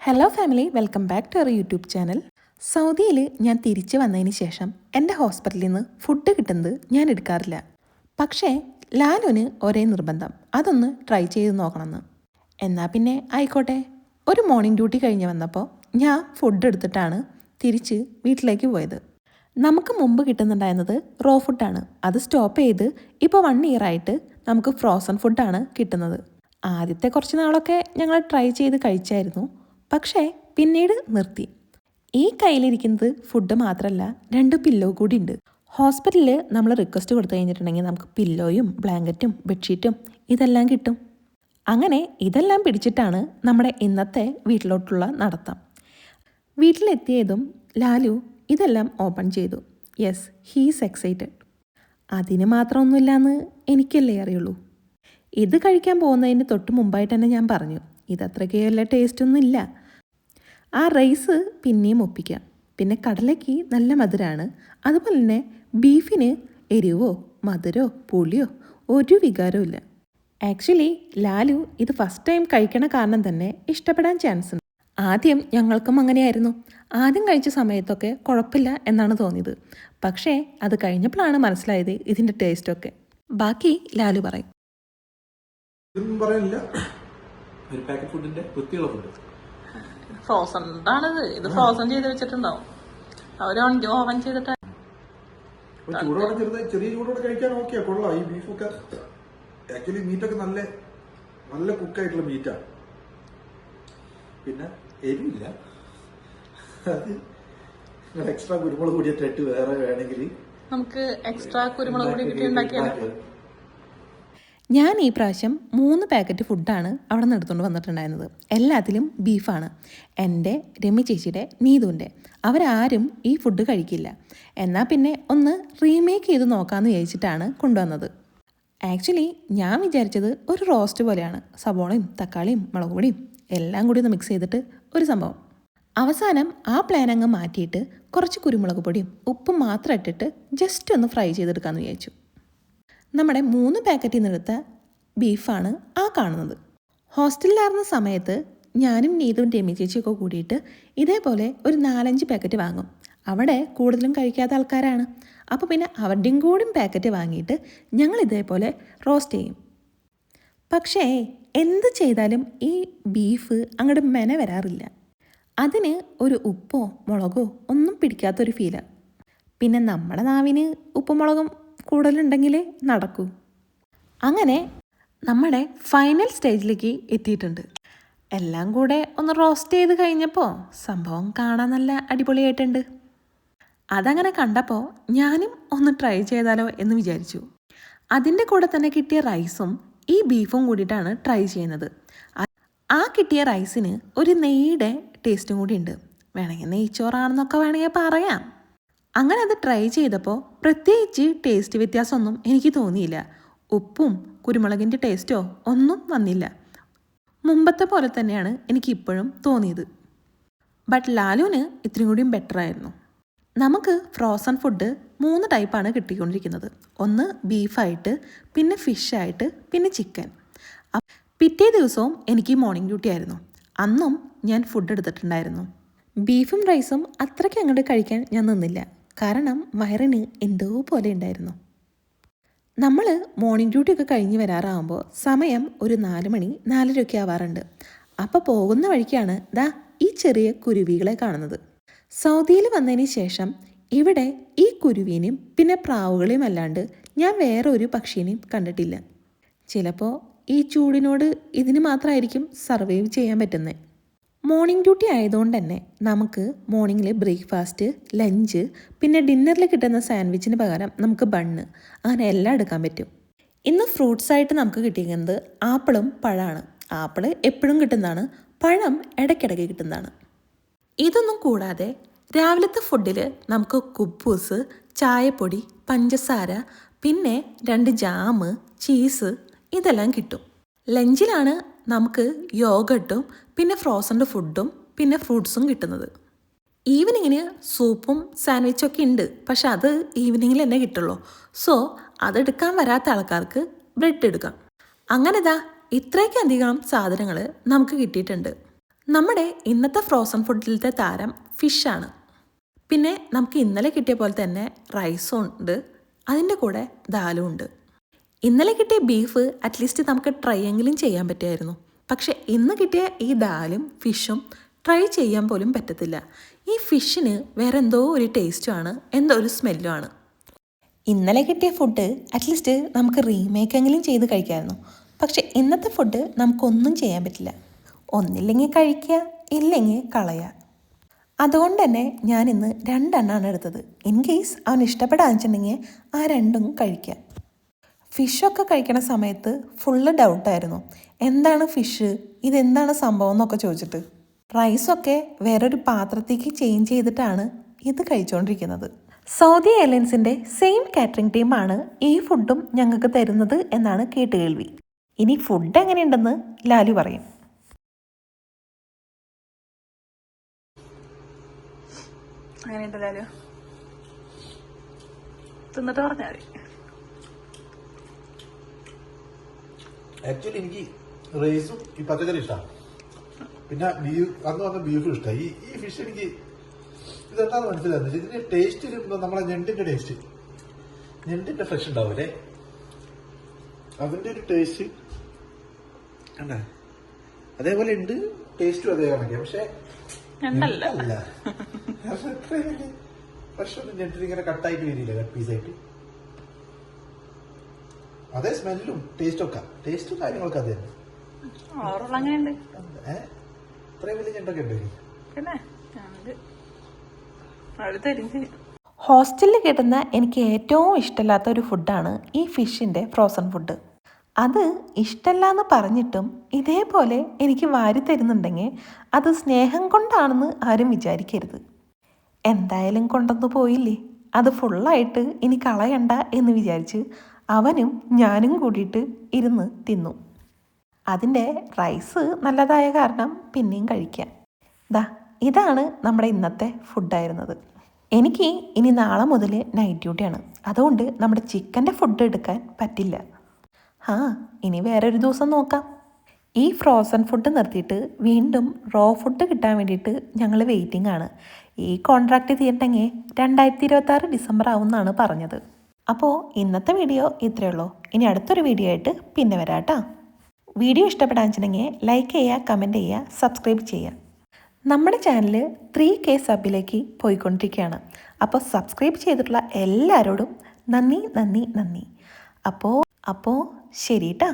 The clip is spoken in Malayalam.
Hello family, welcome back to our YouTube channel. സൗദിയിൽ ഞാൻ തിരിച്ചു വന്നതിന് ശേഷം എൻ്റെ ഹോസ്പിറ്റലിൽ നിന്ന് ഫുഡ് കിട്ടുന്നത് ഞാൻ എടുക്കാറില്ല. പക്ഷേ ലാലുവിന് ഒരേ നിർബന്ധം, അതൊന്ന് ട്രൈ ചെയ്ത് നോക്കണമെന്ന്. എന്നാൽ പിന്നെ ആയിക്കോട്ടെ. ഒരു മോർണിംഗ് ഡ്യൂട്ടി കഴിഞ്ഞ് വന്നപ്പോൾ ഞാൻ ഫുഡ് എടുത്തിട്ടാണ് തിരിച്ച് വീട്ടിലേക്ക് പോയത്. നമുക്ക് മുമ്പ് കിട്ടുന്നുണ്ടായിരുന്നത് റോ ഫുഡാണ്. അത് സ്റ്റോപ്പ് ചെയ്ത് ഇപ്പോൾ 1 ഇയർ ആയിട്ട് നമുക്ക് ഫ്രോസൺ ഫുഡാണ് കിട്ടുന്നത്. ആദ്യത്തെ കുറച്ച് നാളൊക്കെ ഞങ്ങൾ ട്രൈ ചെയ്ത് കഴിച്ചായിരുന്നു, പക്ഷേ പിന്നീട് നിർത്തി. ഈ കയ്യിലിരിക്കുന്നത് ഫുഡ് മാത്രമല്ല, 2 പില്ലോ കൂടി ഉണ്ട്. ഹോസ്പിറ്റലിൽ നമ്മൾ റിക്വസ്റ്റ് കൊടുത്തു കഴിഞ്ഞിട്ടുണ്ടെങ്കിൽ നമുക്ക് പില്ലോയും ബ്ലാങ്കറ്റും ബെഡ്ഷീറ്റും ഇതെല്ലാം കിട്ടും. അങ്ങനെ ഇതെല്ലാം പിടിച്ചിട്ടാണ് നമ്മുടെ ഇന്നത്തെ വീട്ടിലോട്ടുള്ള നടത്തം. വീട്ടിലെത്തിയതും ലാലു ഇതെല്ലാം ഓപ്പൺ ചെയ്തു. Yes, he's excited. അതിന് മാത്രമൊന്നുമില്ലയെന്ന് എനിക്കല്ലേ അറിയുള്ളൂ. ഇത് കഴിക്കാൻ പോകുന്നതിന് തൊട്ട് മുമ്പായിട്ട് തന്നെ ഞാൻ പറഞ്ഞു, ഇതത്രയ്ക്ക് വല്ല ടേസ്റ്റൊന്നും ഇല്ല. ആ റൈസ് പിന്നെയും ഒപ്പിക്കാം. പിന്നെ കടലയ്ക്ക് നല്ല മധുരമാണ്. അതുപോലെ തന്നെ ബീഫിന് എരിവോ മധുരോ പുളിയോ ഒരു വികാരവും ഇല്ല. ആക്ച്വലി ലാലു ഇത് ഫസ്റ്റ് ടൈം കഴിക്കണ കാരണം തന്നെ ഇഷ്ടപ്പെടാൻ ചാൻസ് ഉണ്ട്. ആദ്യം ഞങ്ങൾക്കും അങ്ങനെയായിരുന്നു. ആദ്യം കഴിച്ച സമയത്തൊക്കെ കുഴപ്പമില്ല എന്നാണ് തോന്നിയത്. പക്ഷേ അത് കഴിഞ്ഞപ്പോഴാണ് മനസ്സിലായത് ഇതിൻ്റെ ടേസ്റ്റൊക്കെ. ബാക്കി ലാലു പറയും. ഒരു പാക്കറ്റ് ഫുഡിന്റെ വൃത്തിയുള്ള ഫുഡ് ഫ്രോസൺ ആണിത്. ഇത് ഫ്രോസൺ ചെയ്ത് വെച്ചിട്ടുണ്ടാവും. അവര് ഓവൻ ചെയ്തിട്ട് ചൂടോടെ ചെറിയ ചൂടോടെ കഴിക്കാൻ ഓക്കെ കൊള്ളാം. ഈ ബീഫൊക്കെ ആക്ച്വലി മീറ്റൊക്കെ നല്ല നല്ല കുക്കായിട്ടുള്ള മീറ്റാണ്. പിന്നെ എരിവില്ല. അത് എക്സ്ട്രാ കുരുമുളക് പൊടിയിട്ടിട്ട് വേറെ വേണമെങ്കിൽ നമുക്ക് എക്സ്ട്രാ കുരുമുളക് പൊടി കിട്ടി ഉണ്ടാക്കിയാൽ. ഞാൻ ഈ പ്രാവശ്യം 3 പാക്കറ്റ് ഫുഡാണ് അവിടെ നിന്ന് എടുത്തുകൊണ്ട് വന്നിട്ടുണ്ടായിരുന്നത്. എല്ലാത്തിലും ബീഫാണ്. എൻ്റെ, രമി ചേച്ചിയുടെ, നീതുവിൻ്റെ. അവരാരും ഈ ഫുഡ് കഴിക്കില്ല. എന്നാൽ പിന്നെ ഒന്ന് റീമേക്ക് ചെയ്ത് നോക്കാമെന്ന് വിചാരിച്ചിട്ടാണ് കൊണ്ടുവന്നത്. ആക്ച്വലി ഞാൻ വിചാരിച്ചത് ഒരു റോസ്റ്റ് പോലെയാണ്. സവോളയും തക്കാളിയും മുളക് പൊടിയും എല്ലാം കൂടി ഒന്ന് മിക്സ് ചെയ്തിട്ട് ഒരു സംഭവം. അവസാനം ആ പ്ലാൻ അങ്ങ് മാറ്റിയിട്ട് കുറച്ച് കുരുമുളക് പൊടിയും ഉപ്പും മാത്രം ഇട്ടിട്ട് ജസ്റ്റ് ഒന്ന് ഫ്രൈ ചെയ്തെടുക്കാമെന്ന് വിചാരിച്ചു. നമ്മുടെ 3 പാക്കറ്റിൽ നിന്നെടുത്ത ബീഫാണ് ആ കാണുന്നത്. ഹോസ്റ്റലിലായിരുന്ന സമയത്ത് ഞാനും നീതും രമി ചേച്ചിയൊക്കെ കൂടിയിട്ട് ഇതേപോലെ ഒരു 4-5 പാക്കറ്റ് വാങ്ങും. അവിടെ കൂടുതലും കഴിക്കാത്ത ആൾക്കാരാണ്. അപ്പോൾ പിന്നെ അവരുടെയും കൂടി പാക്കറ്റ് വാങ്ങിയിട്ട് ഞങ്ങൾ ഇതേപോലെ റോസ്റ്റ് ചെയ്യും. പക്ഷേ എന്ത് ചെയ്താലും ഈ ബീഫ് അങ്ങോട്ട് മെന വരാറില്ല. അതിന് ഒരു ഉപ്പോ മുളകോ ഒന്നും പിടിക്കാത്തൊരു ഫീലാണ്. പിന്നെ നമ്മുടെ നാവിന് ഉപ്പും മുളകും കൂടുതലുണ്ടെങ്കിലേ നടക്കൂ. അങ്ങനെ നമ്മുടെ ഫൈനൽ സ്റ്റേജിലേക്ക് എത്തിയിട്ടുണ്ട്. എല്ലാം കൂടെ ഒന്ന് റോസ്റ്റ് ചെയ്ത് കഴിഞ്ഞപ്പോൾ സംഭവം കാണാൻ നല്ല അടിപൊളിയായിട്ടുണ്ട്. അതങ്ങനെ കണ്ടപ്പോൾ ഞാനും ഒന്ന് ട്രൈ ചെയ്താലോ എന്ന് വിചാരിച്ചു. അതിൻ്റെ കൂടെ തന്നെ കിട്ടിയ റൈസും ഈ ബീഫും കൂടിയിട്ടാണ് ട്രൈ ചെയ്യുന്നത്. ആ കിട്ടിയ റൈസിന് ഒരു നെയ്യുടെ ടേസ്റ്റും കൂടി ഉണ്ട്. വേണമെങ്കിൽ നെയ്ച്ചോറാണെന്നൊക്കെ വേണമെങ്കിൽ പറയാം. അങ്ങനെ അത് ട്രൈ ചെയ്തപ്പോൾ പ്രത്യേകിച്ച് ടേസ്റ്റ് വ്യത്യാസമൊന്നും എനിക്ക് തോന്നിയില്ല. ഉപ്പും കുരുമുളകിൻ്റെ ടേസ്റ്റോ ഒന്നും വന്നില്ല. മുമ്പത്തെ പോലെ തന്നെയാണ് എനിക്കിപ്പോഴും തോന്നിയത്. ബട്ട് ലാലുവിന് ഇത്രയും കൂടിയും ബെറ്ററായിരുന്നു. നമുക്ക് ഫ്രോസൺ ഫുഡ് 3 ടൈപ്പാണ് കിട്ടിക്കൊണ്ടിരിക്കുന്നത്. ഒന്ന് ബീഫായിട്ട്, പിന്നെ ഫിഷായിട്ട്, പിന്നെ ചിക്കൻ. പിറ്റേ ദിവസവും എനിക്ക് മോർണിംഗ് ഡ്യൂട്ടി ആയിരുന്നു. അന്നും ഞാൻ ഫുഡ് എടുത്തിട്ടുണ്ടായിരുന്നു. ബീഫും റൈസും അത്രയ്ക്ക് അങ്ങോട്ട് കഴിക്കാൻ ഞാൻ നിന്നില്ല. കാരണം വയറിന് എന്തോ പോലെ ഉണ്ടായിരുന്നു. നമ്മൾ മോർണിംഗ് ഡ്യൂട്ടിയൊക്കെ കഴിഞ്ഞ് വരാറാകുമ്പോൾ സമയം ഒരു 4 മണി 4:30 ഒക്കെ ആവാറുണ്ട്. അപ്പോൾ പോകുന്ന വഴിക്കാണ് ദാ ഈ ചെറിയ കുരുവികളെ കാണുന്നത്. സൗദിയിൽ വന്നതിന് ശേഷം ഇവിടെ ഈ കുരുവിനെയും പിന്നെ പ്രാവുകളെയും അല്ലാണ്ട് ഞാൻ വേറെ ഒരു പക്ഷീനെയും കണ്ടിട്ടില്ല. ചിലപ്പോൾ ഈ ചൂടിനോട് ഇതിന് മാത്രമായിരിക്കും സർവൈവ് ചെയ്യാൻ പറ്റുന്നത്. മോർണിംഗ് ഡ്യൂട്ടി ആയതുകൊണ്ട് തന്നെ നമുക്ക് മോർണിംഗിൽ ബ്രേക്ക്ഫാസ്റ്റ്, ലഞ്ച്, പിന്നെ ഡിന്നറിൽ കിട്ടുന്ന സാൻഡ്വിച്ചിന് പകരം നമുക്ക് ബണ്ണ്, അങ്ങനെ എല്ലാം എടുക്കാൻ പറ്റും. ഇന്ന് ഫ്രൂട്ട്സായിട്ട് നമുക്ക് കിട്ടിയിരിക്കുന്നത് ആപ്പിളും പഴമാണ്. ആപ്പിൾ എപ്പോഴും കിട്ടുന്നതാണ്, പഴം ഇടയ്ക്കിടയ്ക്ക് കിട്ടുന്നതാണ്. ഇതൊന്നും കൂടാതെ രാവിലത്തെ ഫുഡിൽ നമുക്ക് കുബൂസ്, ചായപ്പൊടി, പഞ്ചസാര, പിന്നെ 2 ജാം, ചീസ് ഇതെല്ലാം കിട്ടും. ലഞ്ചിലാണ് നമുക്ക് യോഗട്ടും പിന്നെ ഫ്രോസൻ്റെ ഫുഡും പിന്നെ ഫ്രൂട്ട്സും കിട്ടുന്നത്. ഈവനിങ്ങിന് സൂപ്പും സാൻഡ്വിച്ചൊക്കെ ഉണ്ട്, പക്ഷെ അത് ഈവനിങ്ങിൽ തന്നെ കിട്ടുള്ളൂ. സോ അതെടുക്കാൻ വരാത്ത ആൾക്കാർക്ക് ബ്രെഡ് എടുക്കാം. അങ്ങനെ ഇത്രയ്ക്കധികം സാധനങ്ങൾ നമുക്ക് കിട്ടിയിട്ടുണ്ട്. നമ്മുടെ ഇന്നത്തെ ഫ്രോസൺ ഫുഡിലത്തെ താരം ഫിഷാണ്. പിന്നെ നമുക്ക് ഇന്നലെ കിട്ടിയ പോലെ തന്നെ റൈസും ഉണ്ട്, അതിൻ്റെ കൂടെ ദാലും ഉണ്ട്. ഇന്നലെ കിട്ടിയ ബീഫ് അറ്റ്ലീസ്റ്റ് നമുക്ക് ട്രൈ എങ്കിലും ചെയ്യാൻ പറ്റുമായിരുന്നു. പക്ഷെ ഇന്ന് കിട്ടിയ ഈ ദാലും ഫിഷും ട്രൈ ചെയ്യാൻ പോലും പറ്റത്തില്ല. ഈ ഫിഷിന് വേറെ എന്തോ ഒരു ടേസ്റ്റുമാണ്, എന്തോ ഒരു സ്മെല്ലുമാണ്. ഇന്നലെ കിട്ടിയ ഫുഡ് അറ്റ്ലീസ്റ്റ് നമുക്ക് റീമേക്കെങ്കിലും ചെയ്ത് കഴിക്കാമായിരുന്നു. പക്ഷെ ഇന്നത്തെ ഫുഡ് നമുക്കൊന്നും ചെയ്യാൻ പറ്റില്ല. ഒന്നില്ലെങ്കിൽ കഴിക്കുക, ഇല്ലെങ്കിൽ കളയുക. അതുകൊണ്ട് തന്നെ ഞാനിന്ന് 2 എണ്ണമാണ് എടുത്തത്. ഇൻ കേസ് അവൻ ഇഷ്ടപ്പെടാന്ന് വെച്ചിട്ടുണ്ടെങ്കിൽ ആ 2ഉം കഴിക്കാം. ഫിഷൊക്കെ കഴിക്കണ സമയത്ത് ഫുള്ള് ഡൗട്ടായിരുന്നു, എന്താണ് ഫിഷ്, ഇതെന്താണ് സംഭവം എന്നൊക്കെ ചോദിച്ചിട്ട്. റൈസൊക്കെ വേറൊരു പാത്രത്തേക്ക് ചേഞ്ച് ചെയ്തിട്ടാണ് ഇത് കഴിച്ചുകൊണ്ടിരിക്കുന്നത്. സൗദി എയർലൈൻസിൻ്റെ സെയിം കാറ്ററിംഗ് ടീമാണ് ഈ ഫുഡും ഞങ്ങൾക്ക് തരുന്നത് എന്നാണ് കേട്ടുകേൾവി. ഇനി ഫുഡ് എങ്ങനെയുണ്ടെന്ന് ലാലു പറയും. അങ്ങനെയുണ്ടല്ലോ, തിന്നിട്ട് പറഞ്ഞാൽ മതി. ആക്ച്വലി എനിക്ക് റൈസും ഈ പച്ചക്കറി ഇഷ്ടമാണ്. പിന്നെ ബീഫ് അന്ന് വന്ന ബീഫും ഇഷ്ടമായി. ഈ ഫിഷ് എനിക്ക് ഇതെന്താന്ന് മനസ്സിലാകുന്നത്, ഇതിന്റെ ടേസ്റ്റ് നമ്മളെ ഞണ്ടിന്റെ ടേസ്റ്റ്, ഞണ്ടിന്റെ ഫ്രഷ് ഉണ്ടാവൂലേ, അതിന്റെ ഒരു ടേസ്റ്റ് കണ്ടേ അതേപോലെ ഉണ്ട്. ടേസ്റ്റും അതേ കണക്കിയ, പക്ഷെ ഞണ്ടല്ല. ഫ്രഷ് ഒന്നും ഞണ്ടിന് ഇങ്ങനെ കട്ടായിട്ട് വരില്ല, കട്ട് പീസായിട്ട്. അതേ സ്മെല്ലും ടേസ്റ്റും കാര്യങ്ങളൊക്കെ അത് തന്നെ. അങ്ങനെയുണ്ട്. ഇത്രയും വലിയ ഞണ്ടൊക്കെ ഉണ്ട്. പിന്നെ അവര് തരും ചെയ്യും. ഹോസ്റ്റലിൽ കിട്ടുന്ന എനിക്ക് ഏറ്റവും ഇഷ്ടമില്ലാത്ത ഒരു ഫുഡാണ് ഈ ഫിഷിൻ്റെ ഫ്രോസൺ ഫുഡ്. അത് ഇഷ്ടമല്ല എന്ന് പറഞ്ഞിട്ടും ഇതേപോലെ എനിക്ക് വാരി തരുന്നുണ്ടെങ്കിൽ അത് സ്നേഹം കൊണ്ടാണെന്ന് ആരും വിചാരിക്കരുത്. എന്തായാലും കൊണ്ടുവന്ന് പോയില്ലേ, അത് ഫുള്ളായിട്ട് ഇനി കളയണ്ട എന്ന് വിചാരിച്ച് അവനും ഞാനും കൂടിയിട്ട് ഇരുന്ന് തിന്നു. അതിൻ്റെ റൈസ് നല്ലതായ കാരണം പിന്നെയും കഴിക്കാം. ഇതാണ് നമ്മുടെ ഇന്നത്തെ ഫുഡായിരുന്നത്. എനിക്ക് ഇനി നാളെ മുതൽ നൈറ്റ് ഡ്യൂട്ടിയാണ്. അതുകൊണ്ട് നമ്മുടെ ചിക്കൻ്റെ ഫുഡ് എടുക്കാൻ പറ്റില്ല. ഇനി വേറൊരു ദിവസം നോക്കാം. ഈ ഫ്രോസൺ ഫുഡ് നിർത്തിയിട്ട് വീണ്ടും റോ ഫുഡ് കിട്ടാൻ വേണ്ടിയിട്ട് ഞങ്ങൾ വെയിറ്റിംഗ് ആണ്. ഈ കോൺട്രാക്റ്റ് തീരണമെങ്കിൽ 2026 ഡിസംബർ ആവുമെന്നാണ് പറഞ്ഞത്. അപ്പോൾ ഇന്നത്തെ വീഡിയോ ഇത്രയേ ഉള്ളൂ. ഇനി അടുത്തൊരു വീഡിയോ ആയിട്ട് പിന്നെ വരാം കേട്ടോ. വീഡിയോ ഇഷ്ടപ്പെടാൻ വെച്ചിട്ടുണ്ടെങ്കിൽ ലൈക്ക് ചെയ്യുക, കമൻറ്റ് ചെയ്യുക, സബ്സ്ക്രൈബ് ചെയ്യുക. നമ്മുടെ ചാനൽ 3K സബിലേക്ക് പോയിക്കൊണ്ടിരിക്കുകയാണ്. അപ്പോൾ സബ്സ്ക്രൈബ് ചെയ്തിട്ടുള്ള എല്ലാവരോടും നന്ദി. അപ്പോൾ ശരി കേട്ടോ.